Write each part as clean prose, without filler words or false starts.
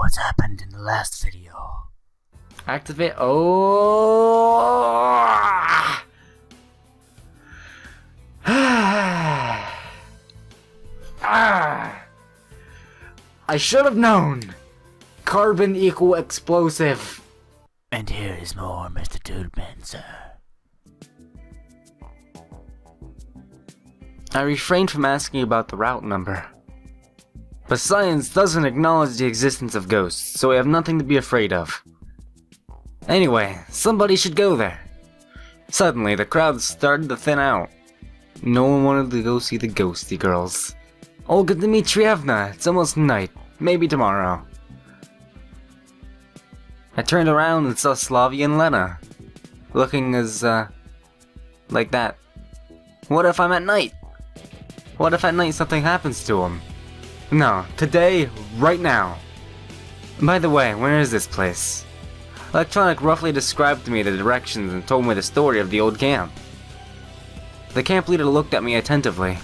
what's happened in the last video. Activate. Oh! I should have known. Carbon equal explosive. And here is more MrDudeManSir. I refrained from asking about the route number. But science doesn't acknowledge the existence of ghosts, so we have nothing to be afraid of. Anyway, somebody should go there. Suddenly, the crowd started to thin out. No one wanted to go see the ghosty girls. Olga Dmitrievna, it's almost night. Maybe tomorrow. I turned around and saw Slavia and Lena. Looking as, like that. What if I'm at night? What if at night something happens to them? No, today, right now. By the way, where is this place? Electronic roughly described to me the directions and told me the story of the old camp. The camp leader looked at me attentively.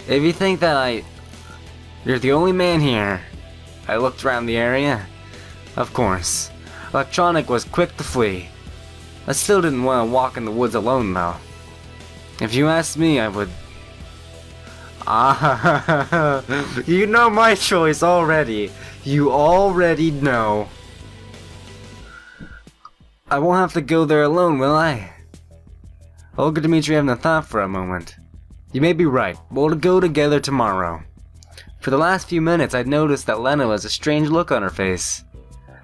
If you think that you're the only man here. I looked around the area. Of course. Electronic was quick to flee. I still didn't want to walk in the woods alone though. If you asked me, I would... you know my choice already. You already know. I won't have to go there alone, will I? Olga Dmitrievna thought for a moment. You may be right. We'll go together tomorrow. For the last few minutes, I'd noticed that Lena has a strange look on her face.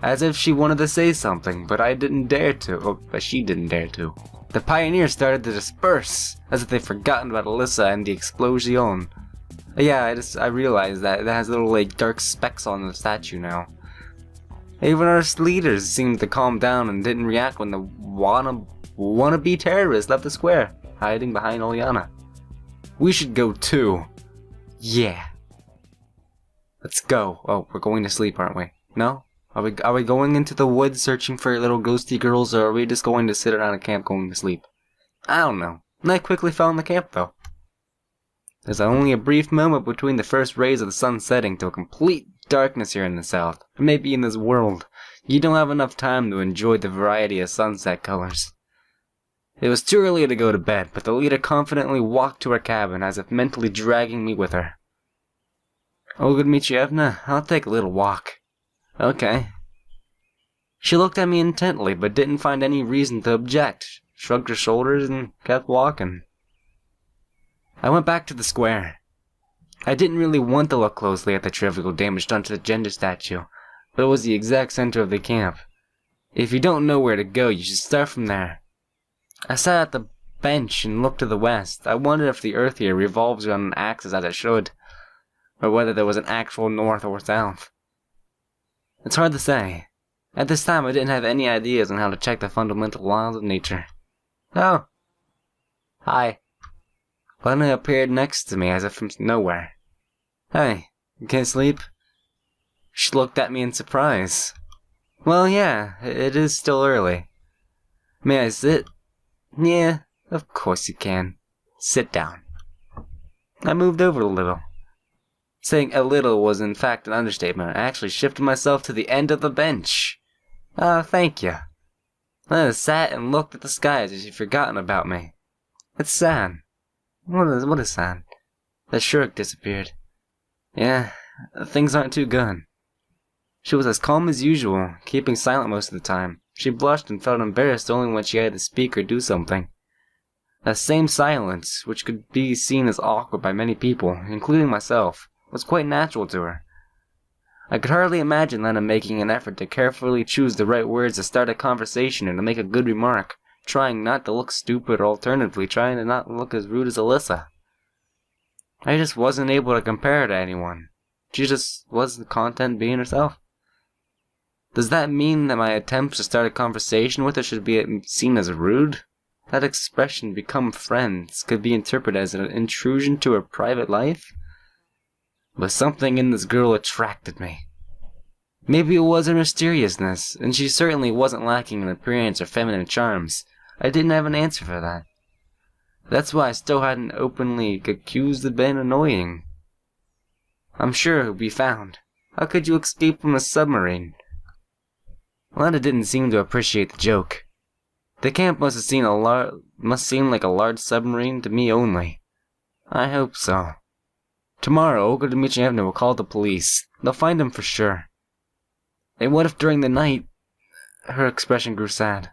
As if she wanted to say something, but I didn't dare to. But she didn't dare to. The pioneers started to disperse, as if they'd forgotten about Alyssa and the explosion. Yeah, I realized that it has little like dark specks on the statue now. Even our leaders seemed to calm down and didn't react when the wannabe terrorists left the square, hiding behind Olyana. We should go too. Yeah. Let's go. Oh, we're going to sleep, aren't we? No? Are we going into the woods searching for little ghosty girls, or are we just going to sit around a camp going to sleep? I don't know. Night quickly fell in the camp, though. There's only a brief moment between the first rays of the sun setting to a complete darkness here in the south, or maybe in this world. You don't have enough time to enjoy the variety of sunset colors. It was too early to go to bed, but the leader confidently walked to her cabin, as if mentally dragging me with her. Olga Dmitrievna, I'll take a little walk. Okay. She looked at me intently, but didn't find any reason to object, shrugged her shoulders, and kept walking. I went back to the square. I didn't really want to look closely at the trivial damage done to the gender statue, but it was the exact center of the camp. If you don't know where to go, you should start from there. I sat at the bench and looked to the west. I wondered if the earth here revolves around an axis as it should, or whether there was an actual north or south. It's hard to say. At this time, I didn't have any ideas on how to check the fundamental laws of nature. Oh. Hi. Lena appeared next to me as if from nowhere. Hey, you can't sleep? She looked at me in surprise. Well, yeah, it is still early. May I sit? Yeah, of course you can. Sit down. I moved over a little. Saying a little was in fact an understatement. I actually shifted myself to the end of the bench. Thank you. Lena sat and looked at the sky as if she'd forgotten about me. It's sad. What is sad? That Shurik disappeared. Yeah, things aren't too good. She was as calm as usual, keeping silent most of the time. She blushed and felt embarrassed only when she had to speak or do something. That same silence, which could be seen as awkward by many people, including myself, was quite natural to her. I could hardly imagine Lena making an effort to carefully choose the right words to start a conversation and to make a good remark, trying not to look stupid or alternatively trying to not look as rude as Alyssa. I just wasn't able to compare her to anyone. She just was content being herself. Does that mean that my attempts to start a conversation with her should be seen as rude? That expression, become friends, could be interpreted as an intrusion to her private life? But something in this girl attracted me. Maybe it was her mysteriousness, and she certainly wasn't lacking in appearance or feminine charms. I didn't have an answer for that. That's why I still hadn't openly accused of being annoying. I'm sure it would be found. How could you escape from a submarine? Lana didn't seem to appreciate the joke. The camp must seem like a large submarine to me only. I hope so. Tomorrow, Olga Dmitrievna will call the police. They'll find him for sure. And what if during the night... Her expression grew sad.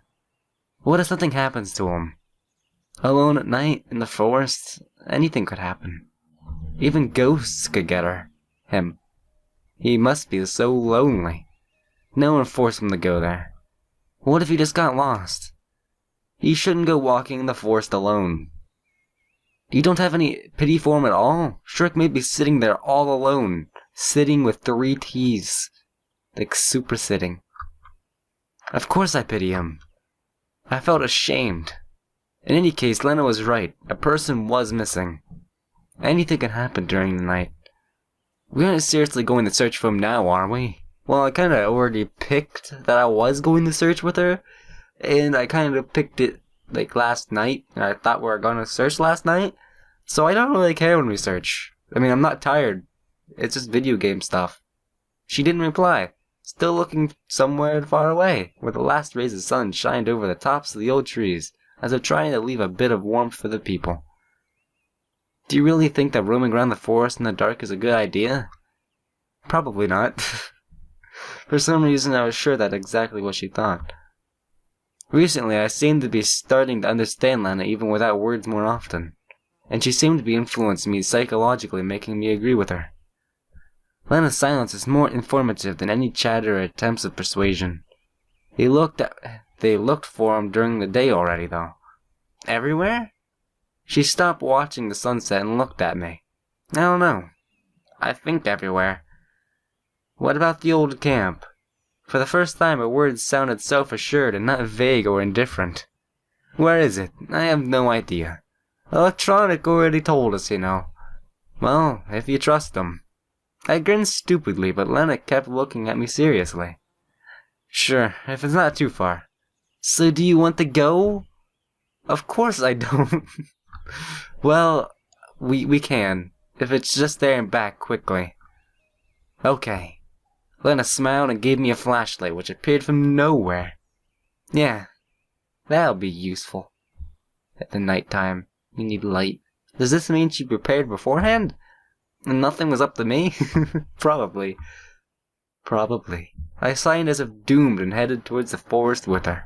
What if something happens to him? Alone at night, in the forest, anything could happen. Even ghosts could get him. He must be so lonely. No one forced him to go there. What if he just got lost? He shouldn't go walking in the forest alone. You don't have any pity for him at all? Shurik may be sitting there all alone, sitting with 3 T's. Like super sitting. Of course I pity him. I felt ashamed. In any case, Lena was right. A person was missing. Anything can happen during the night. We aren't seriously going to search for him now, are we? Well, I kinda already picked that I was going to search with her. And I kinda picked it, like, last night. And I thought we were gonna search last night. So I don't really care when we search. I mean, I'm not tired. It's just video game stuff. She didn't reply. Still looking somewhere far away, where the last rays of sun shined over the tops of the old trees, as if trying to leave a bit of warmth for the people. Do you really think that roaming around the forest in the dark is a good idea? Probably not. For some reason, I was sure that's exactly what she thought. Recently, I seemed to be starting to understand Lana even without words more often, and she seemed to be influencing me psychologically, making me agree with her. Lana's silence is more informative than any chatter or attempts of persuasion. They looked for him during the day already, though. Everywhere? She stopped watching the sunset and looked at me. I don't know. I think everywhere. What about the old camp? For the first time, her words sounded self-assured and not vague or indifferent. Where is it? I have no idea. Electronic already told us, you know. Well, if you trust them. I grinned stupidly, but Lena kept looking at me seriously. Sure, if it's not too far. So do you want to go? Of course I don't. Well, we can, if it's just there and back quickly. Okay. Lena smiled and gave me a flashlight, which appeared from nowhere. Yeah, that'll be useful. At the night time, you need light. Does this mean she prepared beforehand? And nothing was up to me? Probably. Probably. I signed as if doomed and headed towards the forest with her.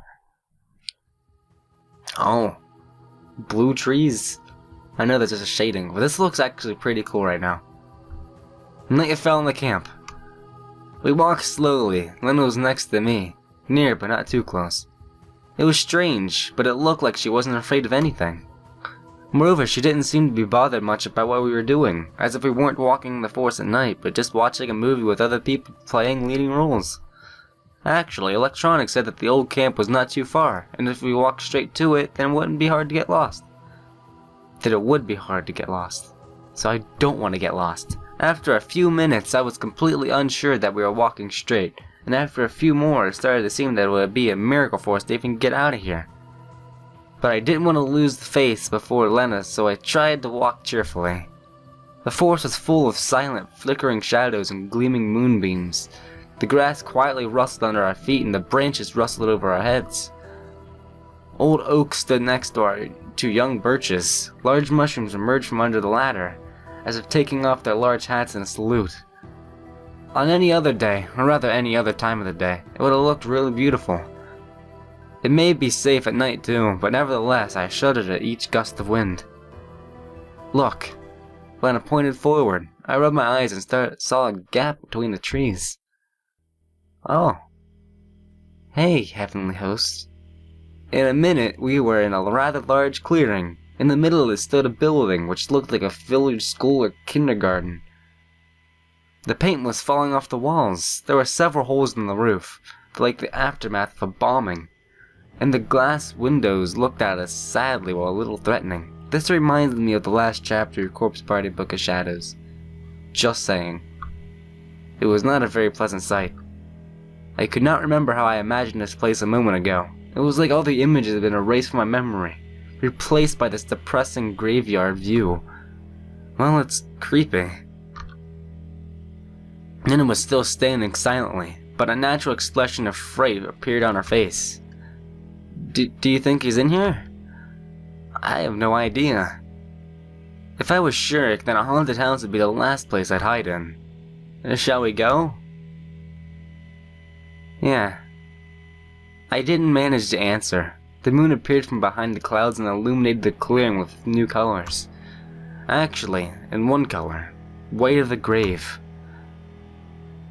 Oh. Blue trees. I know that's just a shading, but this looks actually pretty cool right now. Night fell in the camp. We walked slowly. Lena was next to me. Near, but not too close. It was strange, but it looked like she wasn't afraid of anything. Moreover, she didn't seem to be bothered much about what we were doing, as if we weren't walking in the forest at night, but just watching a movie with other people playing leading roles. Actually, Electronic said that the old camp was not too far, and if we walked straight to it, then it wouldn't be hard to get lost. That it would be hard to get lost. So I don't want to get lost. After a few minutes, I was completely unsure that we were walking straight, and after a few more, it started to seem that it would be a miracle for us to even get out of here. But I didn't want to lose the face before Lena, so I tried to walk cheerfully. The forest was full of silent, flickering shadows and gleaming moonbeams. The grass quietly rustled under our feet and the branches rustled over our heads. Old oaks stood next to our 2 young birches. Large mushrooms emerged from under the latter, as if taking off their large hats in a salute. On any other day, or rather any other time of the day, it would have looked really beautiful. It may be safe at night too, but nevertheless I shuddered at each gust of wind. Look. Lena pointed forward. I rubbed my eyes and saw a gap between the trees. Oh. Hey, heavenly host. In a minute we were in a rather large clearing. In the middle of it stood a building which looked like a village school or kindergarten. The paint was falling off the walls. There were several holes in the roof, like the aftermath of a bombing. And the glass windows looked at us sadly while a little threatening. This reminded me of the last chapter of Corpse Party Book of Shadows. Just saying. It was not a very pleasant sight. I could not remember how I imagined this place a moment ago. It was like all the images had been erased from my memory, replaced by this depressing graveyard view. Well, it's creepy. Nina was still standing silently, but a natural expression of fright appeared on her face. Do you think he's in here? I have no idea. If I was Shurik, then a haunted house would be the last place I'd hide in. Shall we go? Yeah. I didn't manage to answer. The moon appeared from behind the clouds and illuminated the clearing with new colors. Actually, in one color, white of the grave.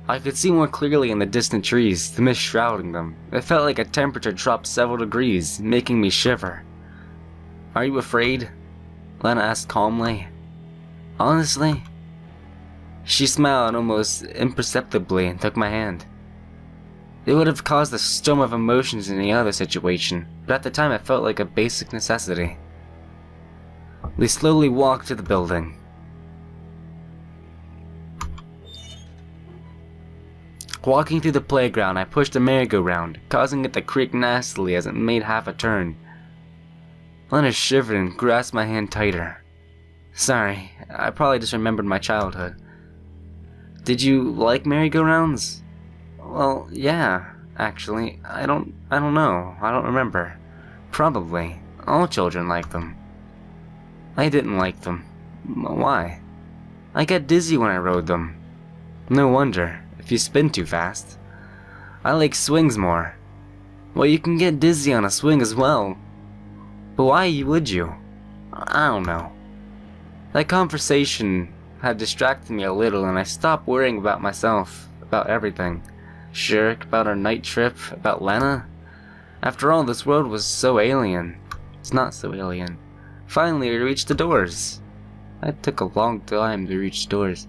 I could see more clearly in the distant trees, the mist shrouding them. It felt like a temperature dropped several degrees, making me shiver. Are you afraid? Lena asked calmly. Honestly? She smiled almost imperceptibly and took my hand. It would have caused a storm of emotions in any other situation, but at the time it felt like a basic necessity. We slowly walked to the building. Walking through the playground, I pushed the merry-go-round, causing it to creak nastily as it made half a turn. Lena shivered and grasped my hand tighter. Sorry, I probably just remembered my childhood. Did you like merry-go-rounds? Well, yeah, actually. I don't know. I don't remember. Probably. All children like them. I didn't like them. Why? I got dizzy when I rode them. No wonder, if you spin too fast. I like swings more. Well, you can get dizzy on a swing as well. But why would you? I don't know. That conversation had distracted me a little and I stopped worrying about myself, about everything. Shurik, about our night trip, about Lena. After all, this world was so alien. It's not so alien. Finally, we reached the doors. That took a long time to reach the doors.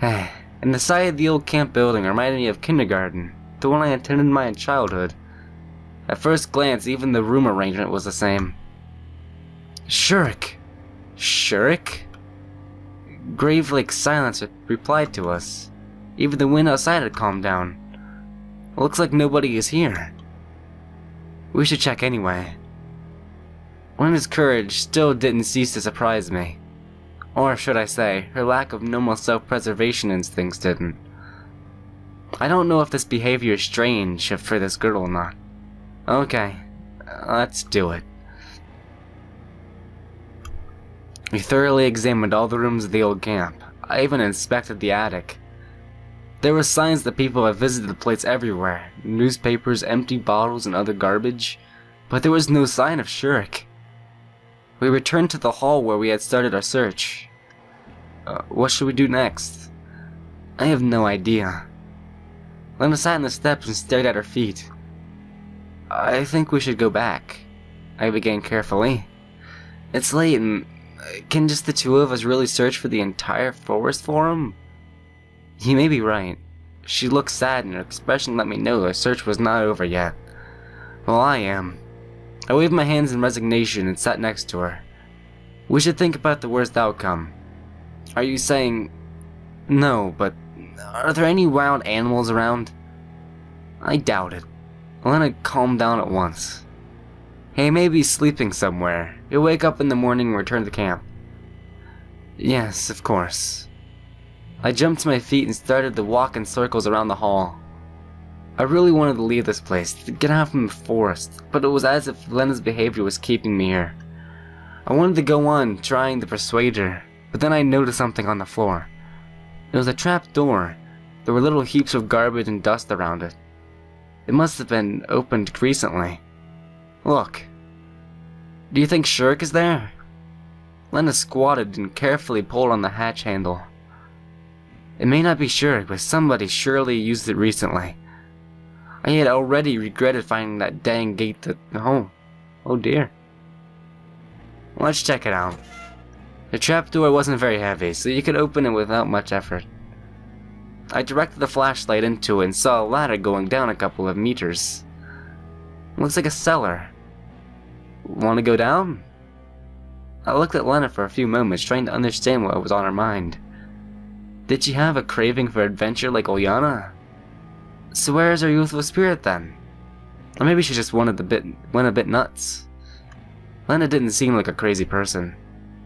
And the side of the old camp building reminded me of kindergarten, the one I attended in my childhood. At first glance, even the room arrangement was the same. Shurik! Shurik? Grave-like silence replied to us. Even the wind outside had calmed down. It looks like nobody is here. We should check anyway. Lena's courage still didn't cease to surprise me. Or should I say, her lack of normal self-preservation instincts didn't. I don't know if this behavior is strange for this girl or not. Okay, let's do it. We thoroughly examined all the rooms of the old camp. I even inspected the attic. There were signs that people had visited the place everywhere. Newspapers, empty bottles, and other garbage. But there was no sign of Shurik. We returned to the hall where we had started our search. What should we do next? I have no idea. Lena sat on the steps and stared at her feet. I think we should go back. I began carefully. It's late and can just the two of us really search for the entire forest for him? You may be right. She looked sad and her expression let me know our search was not over yet. Well, I am. I waved my hands in resignation and sat next to her. We should think about the worst outcome. Are you saying... No, but are there any wild animals around? I doubt it. Lena calmed down at once. He may be sleeping somewhere. He'll wake up in the morning and return to camp. Yes, of course. I jumped to my feet and started to walk in circles around the hall. I really wanted to leave this place, to get out from the forest, but it was as if Lena's behavior was keeping me here. I wanted to go on, trying to persuade her, but then I noticed something on the floor. It was a trap door. There were little heaps of garbage and dust around it. It must have been opened recently. Look. Do you think Shurik is there? Lena squatted and carefully pulled on the hatch handle. It may not be Shurik, but somebody surely used it recently. I had already regretted finding that dang gate to home. Oh dear. Let's check it out. The trapdoor wasn't very heavy, so you could open it without much effort. I directed the flashlight into it and saw a ladder going down a couple of meters. Looks like a cellar. Want to go down? I looked at Lena for a few moments, trying to understand what was on her mind. Did she have a craving for adventure like Olyana? So where is her youthful spirit then? Or maybe she just went a bit nuts. Lena didn't seem like a crazy person.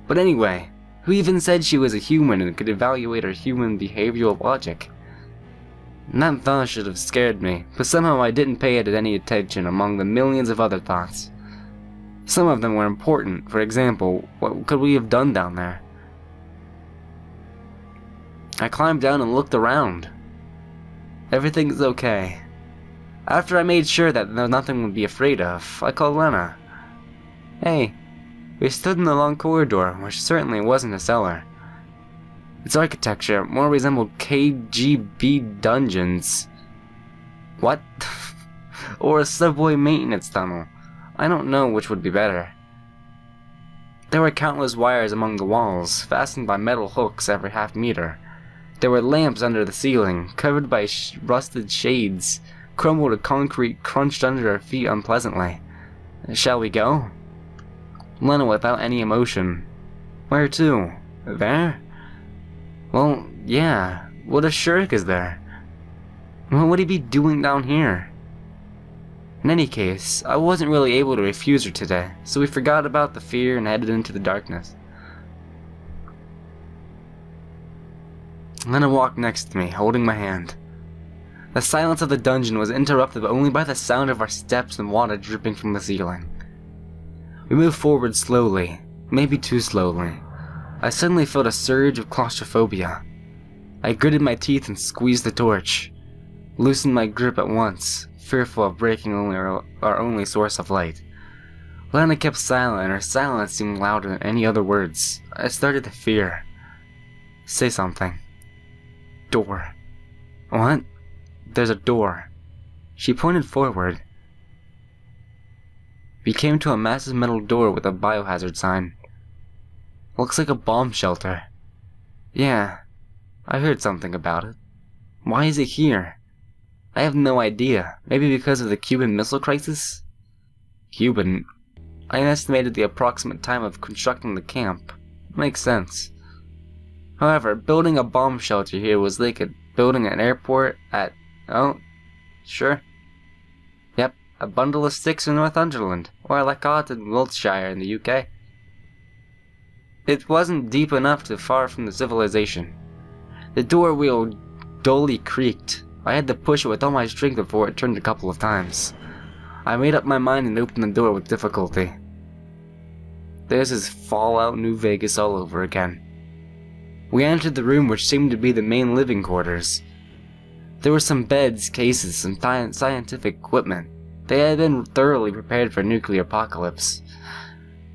But anyway, Who even said she was a human and could evaluate her human behavioral logic? That thought should have scared me, but somehow I didn't pay it any attention among the millions of other thoughts. Some of them were important. For example, what could we have done down there? I climbed down and looked around. Everything's okay. After I made sure that there was nothing to be afraid of, I called Lena. Hey, we stood in the long corridor, which certainly wasn't a cellar. Its architecture more resembled KGB dungeons. What? Or a subway maintenance tunnel. I don't know which would be better. There were countless wires among the walls, fastened by metal hooks every half meter. There were lamps under the ceiling, covered by rusted shades. Crumbled concrete crunched under our feet unpleasantly. Shall we go? Lena without any emotion. Where to? There? Well, yeah. What if Shurik is there? What would he be doing down here? In any case, I wasn't really able to refuse her today, so we forgot about the fear and headed into the darkness. Lena walked next to me, holding my hand. The silence of the dungeon was interrupted only by the sound of our steps and water dripping from the ceiling. We moved forward slowly, maybe too slowly. I suddenly felt a surge of claustrophobia. I gritted my teeth and squeezed the torch, loosened my grip at once, fearful of breaking our only source of light. Lena kept silent, and her silence seemed louder than any other words. I started to fear. Say something. Door. What? There's a door. She pointed forward. We came to a massive metal door with a biohazard sign. Looks like a bomb shelter. Yeah, I heard something about it. Why is it here? I have no idea. Maybe because of the Cuban Missile Crisis? Cuban? I estimated the approximate time of constructing the camp. Makes sense. However, building a bomb shelter here was like building an airport at... Oh, sure. Yep, a bundle of sticks in Northumberland, or a Lacotte in Wiltshire in the UK. It wasn't deep enough to far from the civilization. The door wheel dully creaked. I had to push it with all my strength before it turned a couple of times. I made up my mind and opened the door with difficulty. This is Fallout New Vegas all over again. We entered the room which seemed to be the main living quarters. There were some beds, cases, some scientific equipment. They had been thoroughly prepared for a nuclear apocalypse.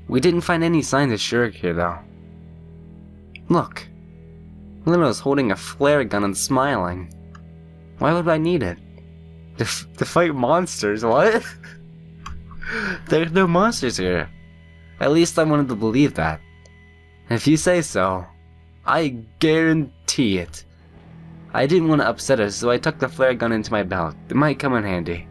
We didn't find any signs of Shurik here, though. Look. Lena was holding a flare gun and smiling. Why would I need it? To fight monsters, what? There's no monsters here. At least I wanted to believe that. If you say so, I guarantee it. I didn't want to upset her, so I tucked the flare gun into my belt. It might come in handy.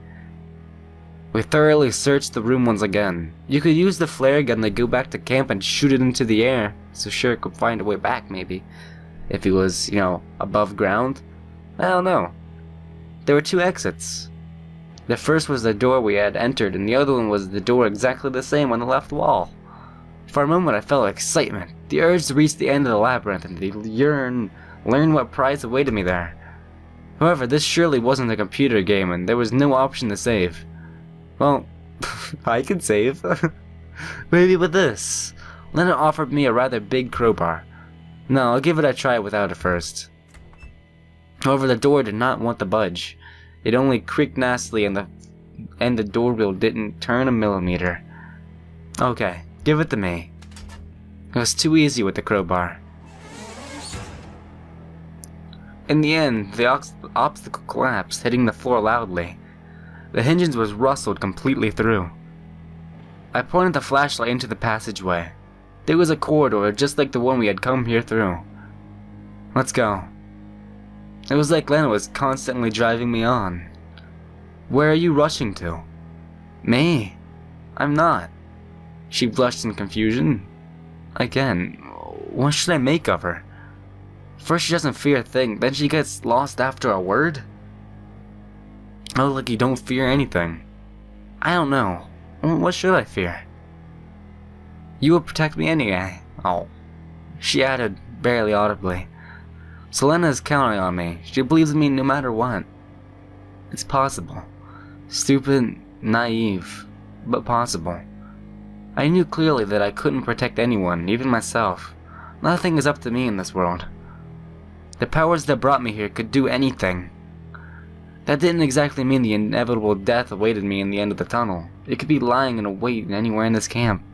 We thoroughly searched the room once again. You could use the flare gun to go back to camp and shoot it into the air, so Shurik could find a way back, maybe. If he was, above ground. I don't know. There were two exits. The first was the door we had entered, and the other one was the door exactly the same on the left wall. For a moment I felt excitement, the urge to reach the end of the labyrinth and to learn what prize awaited me there. However, this surely wasn't a computer game, and there was no option to save. Well, I could save. Maybe with this. Lena offered me a rather big crowbar. No, I'll give it a try without it first. However, the door did not want to budge. It only creaked nastily, and the door wheel didn't turn a millimeter. Okay, give it to me. It was too easy with the crowbar. In the end, the obstacle collapsed, hitting the floor loudly. The hinges was rustled completely through. I pointed the flashlight into the passageway. There was a corridor just like the one we had come here through. Let's go. It was like Lena was constantly driving me on. Where are you rushing to? Me? I'm not. She blushed in confusion. Again, what should I make of her? First she doesn't fear a thing, then she gets lost after a word? Oh, like you don't fear anything. I don't know. What should I fear? You will protect me anyway. Oh, She added, barely audibly, "Selena is counting on me. She believes in me no matter what." It's possible. Stupid, naive, but possible. I knew clearly that I couldn't protect anyone, even myself. Nothing is up to me in this world. The powers that brought me here could do anything. That didn't exactly mean the inevitable death awaited me in the end of the tunnel. It could be lying in wait anywhere in this camp.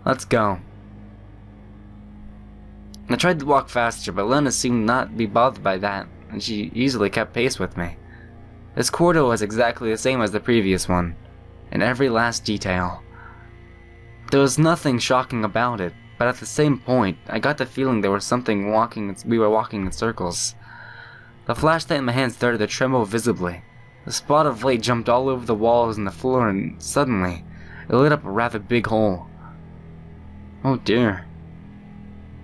Let's go. I tried to walk faster, but Lena seemed not to be bothered by that, and she easily kept pace with me. This corridor was exactly the same as the previous one, in every last detail. There was nothing shocking about it, but at the same point, I got the feeling we were walking in circles. The flashlight in my hand started to tremble visibly. The spot of light jumped all over the walls and the floor, and suddenly, it lit up a rather big hole. Oh dear.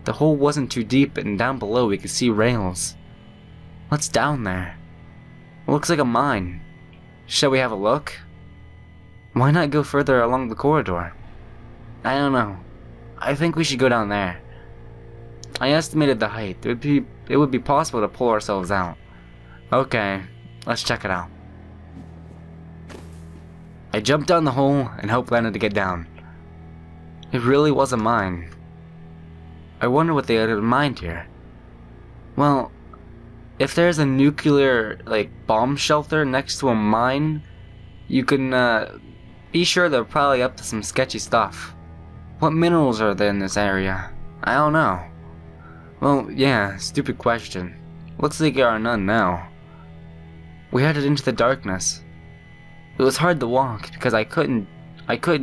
The hole wasn't too deep, and down below we could see rails. What's down there? It looks like a mine. Shall we have a look? Why not go further along the corridor? I don't know. I think we should go down there. I estimated the height. It would be possible to pull ourselves out. Okay, let's check it out. I jumped down the hole and helped Lena to get down. It really was a mine. I wonder what they had in mind here. Well, if there's a nuclear, bomb shelter next to a mine, you can, be sure they're probably up to some sketchy stuff. What minerals are there in this area? I don't know. Well, yeah, stupid question. Looks like there are none now. We headed into the darkness. It was hard to walk because I couldn't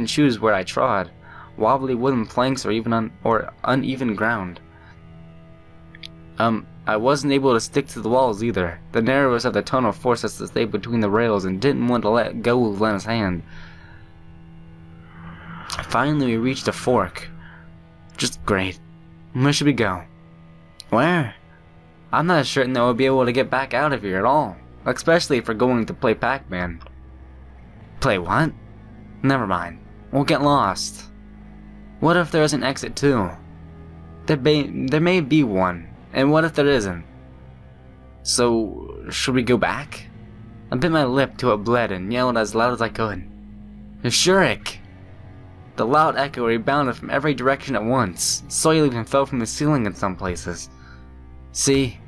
choose where I trod. Wobbly wooden planks or even uneven ground. I wasn't able to stick to the walls either. The narrowness of the tunnel forced us to stay between the rails and didn't want to let go of Lena's hand. Finally, we reached a fork. Just great. Where should we go? Where? I'm not certain that we'll be able to get back out of here at all. Especially if we're going to play Pac-Man. Play what? Never mind. We'll get lost. What if there's an exit too? There may be one. And what if there isn't? So, should we go back? I bit my lip till it bled and yelled as loud as I could. Shurik! The loud echo rebounded from every direction at once. Soil even fell from the ceiling in some places. See?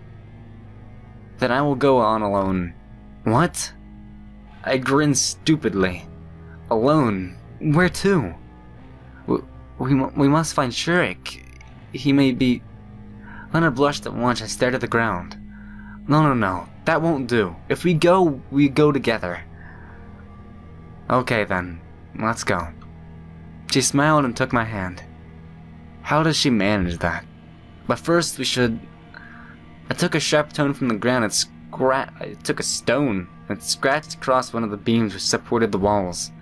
Then I will go on alone. What? I grinned stupidly. Alone? Where to? We must find Shurik. He may be... Lena blushed at once and stared at the ground. No. That won't do. If we go together. Okay then. Let's go. She smiled and took my hand. How does she manage that? But first we should... I took a sharp stone from the ground and I took a stone and scratched across one of the beams which supported the walls.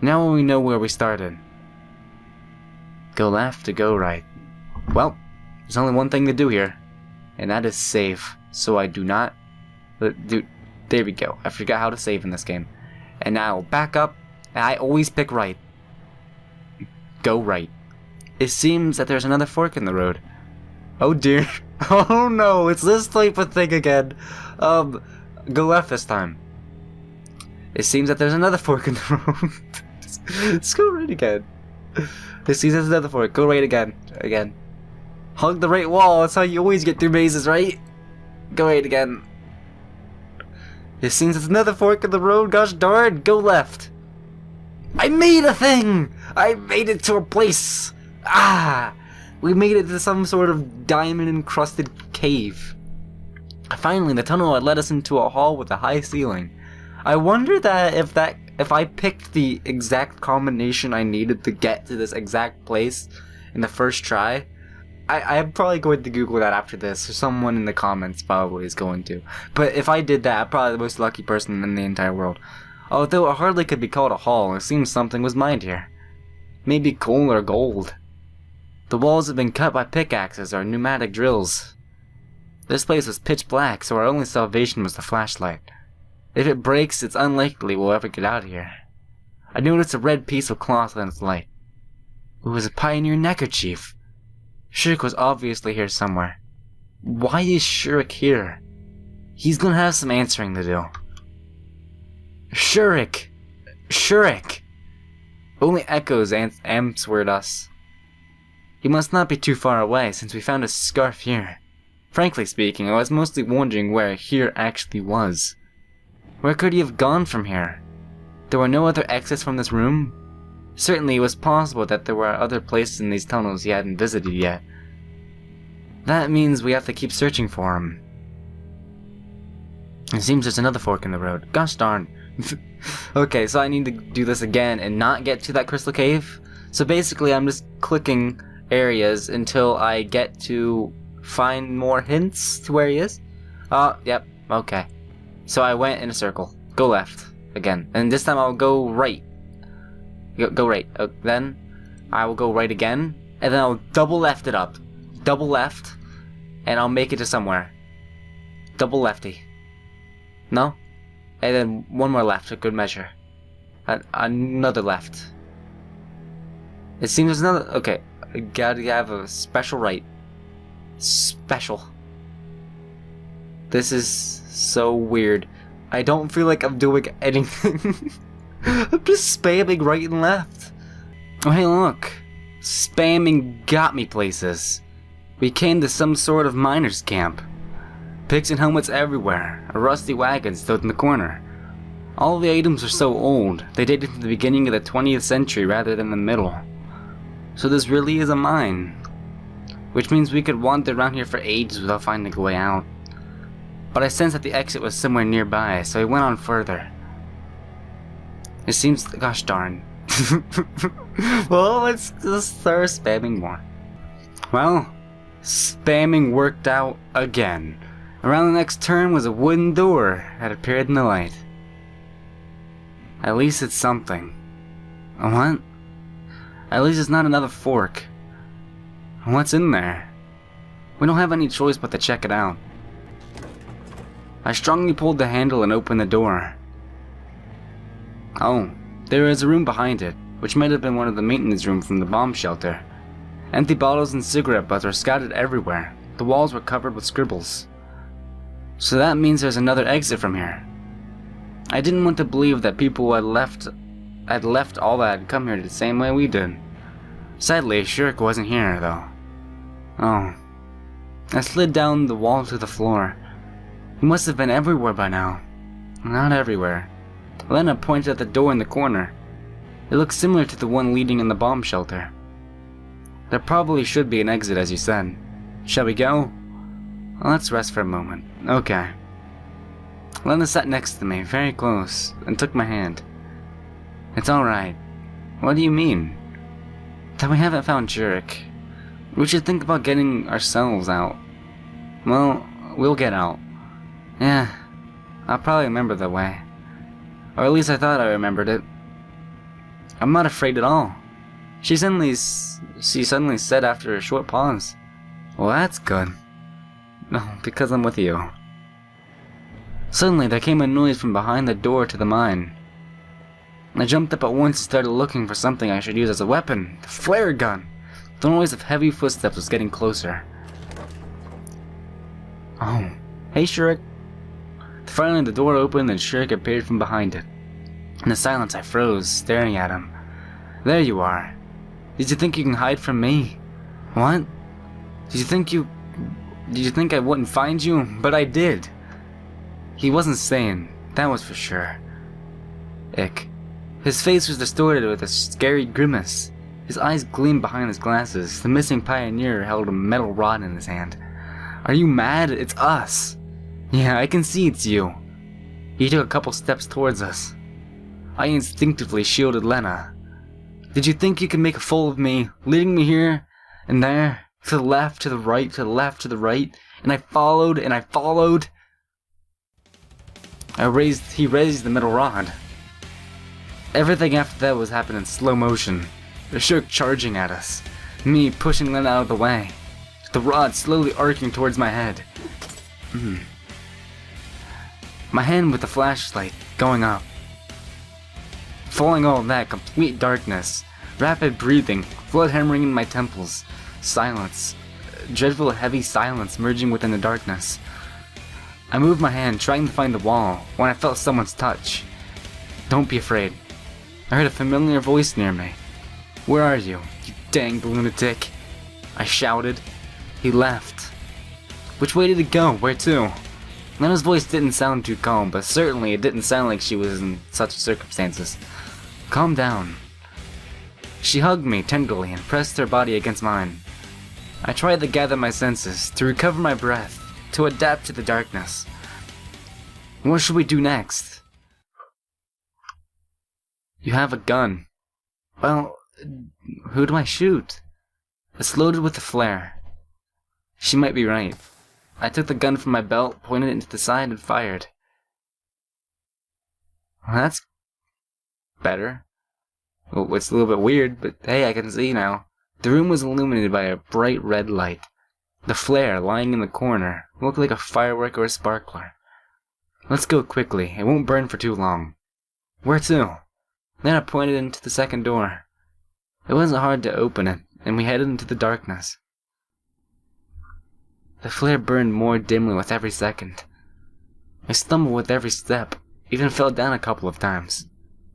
Now we know where we started. Go left to go right. Well, there's only one thing to do here, and that is save. So I do not... There we go. I forgot how to save in this game. And now back up, and I always pick right. Go right. It seems that there's another fork in the road. Oh dear. Oh no, it's this type of thing again. Go left this time. It seems that there's another fork in the road. Let's go right again. It seems there's another fork. Go right again. Hug the right wall. That's how you always get through mazes, right? Go right again. It seems there's another fork in the road. Gosh darn. Go left. I made a thing! I made it to a place! We made it to some sort of diamond-encrusted cave. Finally, the tunnel had led us into a hall with a high ceiling. I wonder if I picked the exact combination I needed to get to this exact place in the first try. I'm probably going to Google that after this, or someone in the comments probably is going to. But if I did that, I'm probably the most lucky person in the entire world. Although it hardly could be called a hall, it seems something was mined here. Maybe coal or gold. The walls have been cut by pickaxes or pneumatic drills. This place was pitch black, so our only salvation was the flashlight. If it breaks, it's unlikely we'll ever get out of here. I noticed a red piece of cloth in its light. It was a pioneer neckerchief. Shurik was obviously here somewhere. Why is Shurik here? He's gonna have some answering to do. Shurik! Shurik! Only echoes answered us. He must not be too far away since we found his scarf here. Frankly speaking, I was mostly wondering where here actually was. Where could he have gone from here? There were no other exits from this room? Certainly it was possible that there were other places in these tunnels he hadn't visited yet. That means we have to keep searching for him. It seems there's another fork in the road. Gosh darn. Okay, so I need to do this again and not get to that crystal cave. So basically I'm just clicking areas until I get to find more hints to where he is. Yep, okay. So I went in a circle. Go left again. And this time I'll go right. Go right. Then I will go right again. And then I'll double left it up. Double left. And I'll make it to somewhere. Double lefty. No? And then one more left, a good measure. Another left. It seems there's another... Okay. I gotta have a special right. Special. This is so weird. I don't feel like I'm doing anything. I'm just spamming right and left. Oh hey look. Spamming got me places. We came to some sort of miner's camp. Pigs and helmets everywhere. A rusty wagon stood in the corner. All the items are so old, they dated from the beginning of the 20th century rather than the middle. So this really is a mine. Which means we could wander around here for ages without finding a way out. But I sensed that the exit was somewhere nearby, so I went on further. It seems... gosh darn. Well, let's just start spamming more. Well, spamming worked out again. Around the next turn was a wooden door that appeared in the light. At least it's something. What? At least it's not another fork. What's in there? We don't have any choice but to check it out. I strongly pulled the handle and opened the door. Oh, there is a room behind it, which might have been one of the maintenance rooms from the bomb shelter. Empty bottles and cigarette butts were scattered everywhere. The walls were covered with scribbles. So that means there's another exit from here. I didn't want to believe that people had left all that had come here the same way we did. Sadly, Shurik wasn't here, though. Oh. I slid down the wall to the floor. He must have been everywhere by now. Not everywhere. Lena pointed at the door in the corner. It looked similar to the one leading in the bomb shelter. There probably should be an exit, as you said. Shall we go? Let's rest for a moment. Okay. Lena sat next to me, very close, and took my hand. It's alright. What do you mean? That we haven't found Shurik. We should think about getting ourselves out. Well, we'll get out. Yeah, I'll probably remember the way. Or at least I thought I remembered it. I'm not afraid at all. She suddenly said after a short pause. Well, that's good. No, because I'm with you. Suddenly, there came a noise from behind the door to the mine. I jumped up at once and started looking for something I should use as a weapon. The flare gun! The noise of heavy footsteps was getting closer. Oh. Hey, Shurik. Finally, the door opened and Shurik appeared from behind it. In the silence, I froze, staring at him. There you are. Did you think you can hide from me? What? Did you think I wouldn't find you? But I did. He wasn't sane, that was for sure. Ick. His face was distorted with a scary grimace. His eyes gleamed behind his glasses. The missing pioneer held a metal rod in his hand. Are you mad? It's us. Yeah, I can see it's you. He took a couple steps towards us. I instinctively shielded Lena. Did you think you could make a fool of me, leading me here and there, to the left, to the right, to the left, to the right, and I followed and I followed? He raised the metal rod. Everything after that was happening in slow motion. The Shurik charging at us, me pushing Lena out of the way, the rod slowly arcing towards my head. My hand with the flashlight going up. Following all of that, complete darkness, rapid breathing, blood hammering in my temples, silence, dreadful heavy silence merging within the darkness. I moved my hand, trying to find the wall, when I felt someone's touch. "Don't be afraid." I heard a familiar voice near me. "Where are you, you dang lunatic?" I shouted. He left. "Which way did he go? Where to?" Lena's voice didn't sound too calm, but certainly it didn't sound like she was in such circumstances. "Calm down." She hugged me tenderly and pressed her body against mine. I tried to gather my senses, to recover my breath, to adapt to the darkness. What should we do next? "You have a gun." "Well, who do I shoot?" "It's loaded with a flare." She might be right. I took the gun from my belt, pointed it into the side, and fired. Well, that's better. Well, it's a little bit weird, but hey, I can see now. The room was illuminated by a bright red light. The flare, lying in the corner, looked like a firework or a sparkler. "Let's go quickly. It won't burn for too long." "Where to?" Then I pointed into the second door. It wasn't hard to open it, and we headed into the darkness. The flare burned more dimly with every second. I stumbled with every step, even fell down a couple of times,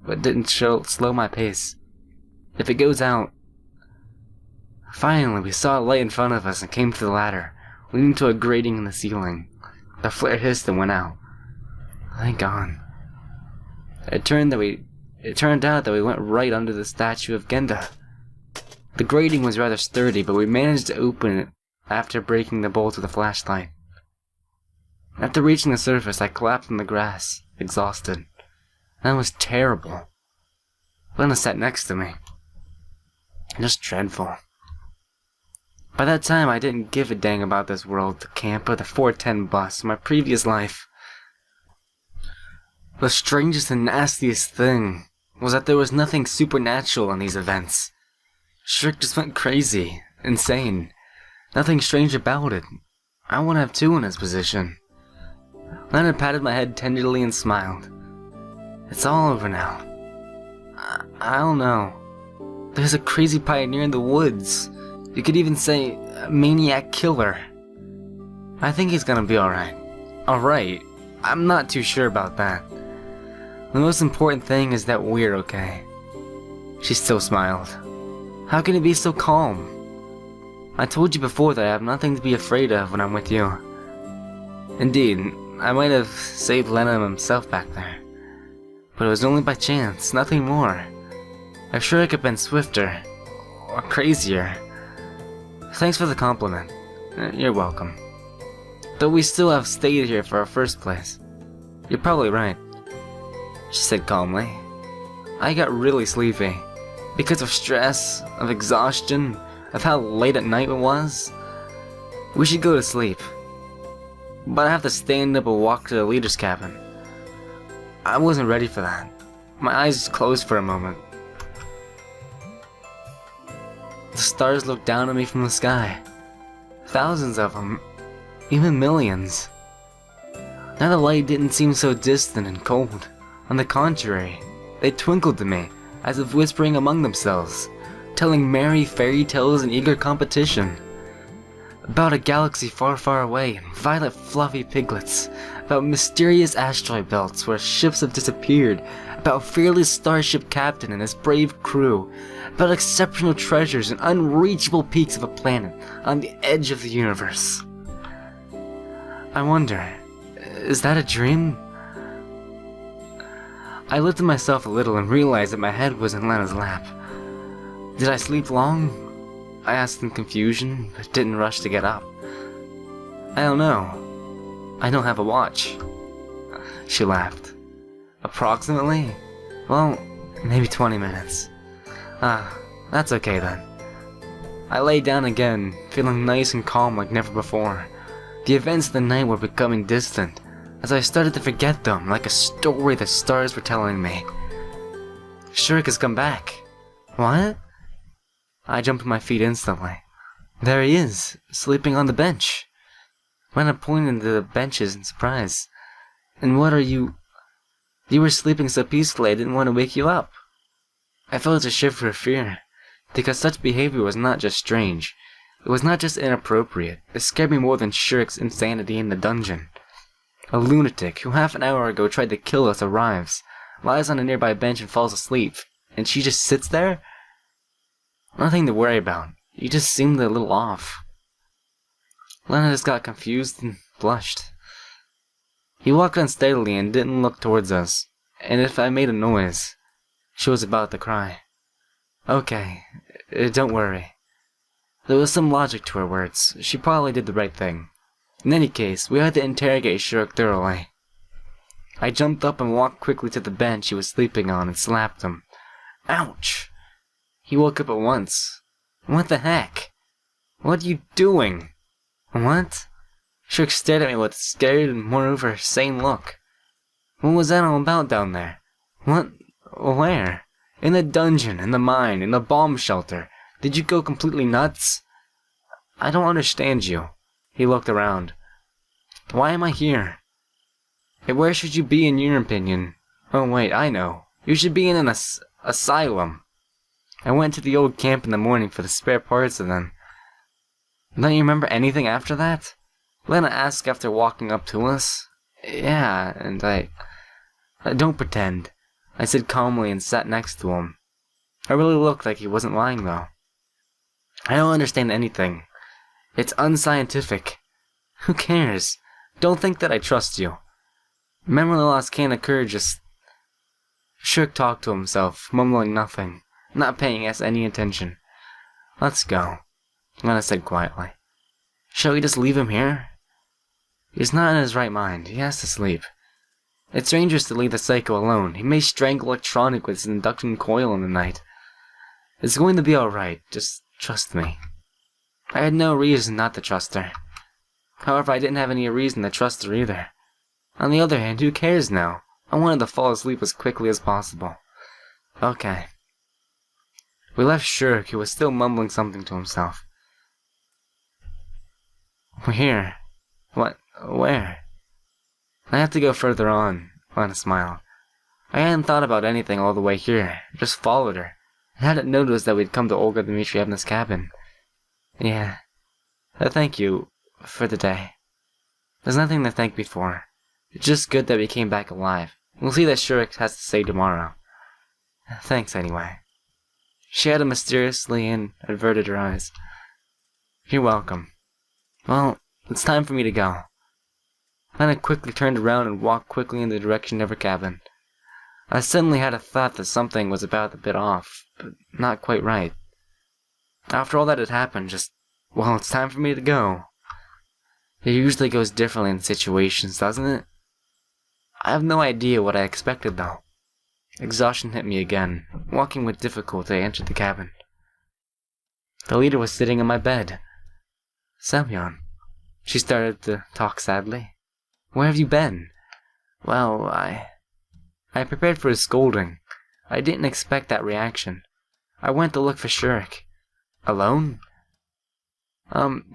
but didn't slow my pace. If it goes out... Finally, we saw a light in front of us and came to the ladder, leading to a grating in the ceiling. The flare hissed and went out. Thank God. It turned out that we went right under the statue of Genda. The grating was rather sturdy, but we managed to open it after breaking the bolt with a flashlight. After reaching the surface, I collapsed in the grass, exhausted. That was terrible. Lena sat next to me. Just dreadful. By that time, I didn't give a dang about this world, the camp, or the 410 bus, my previous life. The strangest and nastiest thing was that there was nothing supernatural in these events. Shurik just went crazy, insane. Nothing strange about it. I wouldn't have two in his position. Leonard patted my head tenderly and smiled. "It's all over now." I don't know. There's a crazy pioneer in the woods. You could even say a maniac killer. I think he's gonna be alright. Alright? I'm not too sure about that. The most important thing is that we're okay. She still smiled. How can you be so calm? I told you before that I have nothing to be afraid of when I'm with you. Indeed, I might have saved Lena himself back there. But it was only by chance, nothing more. I'm sure I could have been swifter. Or crazier. Thanks for the compliment. You're welcome. Though we still have stayed here for our first place. You're probably right, she said calmly. I got really sleepy. Because of stress, of exhaustion, of how late at night it was. We should go to sleep. But I have to stand up and walk to the leader's cabin. I wasn't ready for that. My eyes closed for a moment. The stars looked down at me from the sky. Thousands of them. Even millions. Now the light didn't seem so distant and cold. On the contrary, they twinkled to me, as if whispering among themselves, telling merry fairy tales in eager competition. About a galaxy far, far away, and violet fluffy piglets. About mysterious asteroid belts where ships have disappeared. About a fearless starship captain and his brave crew. About exceptional treasures and unreachable peaks of a planet on the edge of the universe. I wonder, is that a dream? I lifted myself a little and realized that my head was in Lena's lap. Did I sleep long? I asked in confusion, but didn't rush to get up. I don't know. I don't have a watch. She laughed. Approximately? Well, maybe 20 minutes. That's okay then. I lay down again, feeling nice and calm like never before. The events of the night were becoming distant, as I started to forget them like a story the stars were telling me. Shurik has come back. What? I jumped to my feet instantly. There he is, sleeping on the bench. Lena pointed to the benches in surprise. And what are you... You were sleeping so peacefully I didn't want to wake you up. I felt a shiver of fear, because such behavior was not just strange. It was not just inappropriate, it scared me more than Shurik's insanity in the dungeon. A lunatic who half an hour ago tried to kill us arrives, lies on a nearby bench and falls asleep, and she just sits there? Nothing to worry about, you just seemed a little off. Lena just got confused and blushed. He walked unsteadily and didn't look towards us, and if I made a noise, she was about to cry. Okay, don't worry. There was some logic to her words. She probably did the right thing. In any case, we had to interrogate Shurik thoroughly. I jumped up and walked quickly to the bench he was sleeping on and slapped him. Ouch! He woke up at once. What the heck? What are you doing? What? Shurik stared at me with a scared and moreover sane look. What was that all about down there? What? Where? In the dungeon, in the mine, in the bomb shelter. Did you go completely nuts? I don't understand you. He looked around. Why am I here? Hey, where should you be in your opinion? Oh wait, I know. You should be in an asylum. I went to the old camp in the morning for the spare parts of them. Don't you remember anything after that? Lena asked after walking up to us. Yeah, and I don't pretend. I said calmly and sat next to him. I really looked like he wasn't lying though. I don't understand anything. It's unscientific. Who cares? Don't think that I trust you. Remember the last can of courage. Shurik talked to himself, mumbling nothing, not paying us any attention. Let's go, Lena said quietly. Shall we just leave him here? He's not in his right mind. He has to sleep. It's dangerous to leave the psycho alone. He may strangle electronic with his induction coil in the night. It's going to be alright. Just trust me. I had no reason not to trust her. However, I didn't have any reason to trust her either. On the other hand, who cares now? I wanted to fall asleep as quickly as possible. Okay. We left Shurik, who was still mumbling something to himself. We're here. What? Where? I have to go further on, Lena smiled. I hadn't thought about anything all the way here, just followed her. I hadn't noticed that we'd come to Olga Dmitrievna's cabin. Yeah. Thank you for the day. There's nothing to thank me for. It's just good that we came back alive. We'll see that Shurik has to say tomorrow. Thanks anyway. She added mysteriously and averted her eyes. You're welcome. Well, it's time for me to go. Lena quickly turned around and walked quickly in the direction of her cabin. I suddenly had a thought that something was about a bit off, but not quite right. After all that had happened, well, it's time for me to go. It usually goes differently in situations, doesn't it? I have no idea what I expected, though. Exhaustion hit me again. Walking with difficulty, I entered the cabin. The leader was sitting in my bed. Semyon. She started to talk sadly. Where have you been? Well, I prepared for his scolding. I didn't expect that reaction. I went to look for Shurik. Alone?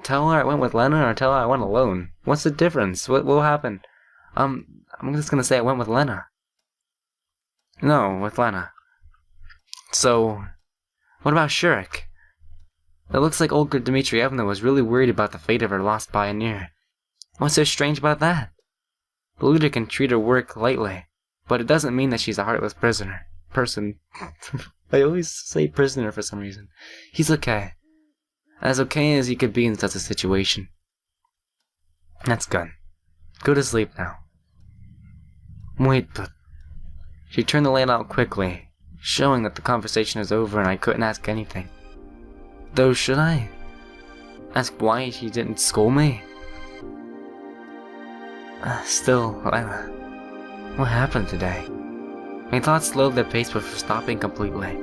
Tell her I went with Lena or tell her I went alone. What's the difference? What will happen? I'm just gonna say I went with Lena. No, with Lena. So, what about Shurik? It looks like Olga Dmitrievna was really worried about the fate of her lost pioneer. What's so strange about that? The leader can treat her work lightly, but it doesn't mean that she's a heartless person. I always say prisoner for some reason. He's okay. As okay as he could be in such a situation. That's good. Go to sleep now. Wait, but... She turned the light out quickly, showing that the conversation was over and I couldn't ask anything. Though, should I? Ask why he didn't scold me? Still, what happened today? My thoughts slowed their pace before stopping completely.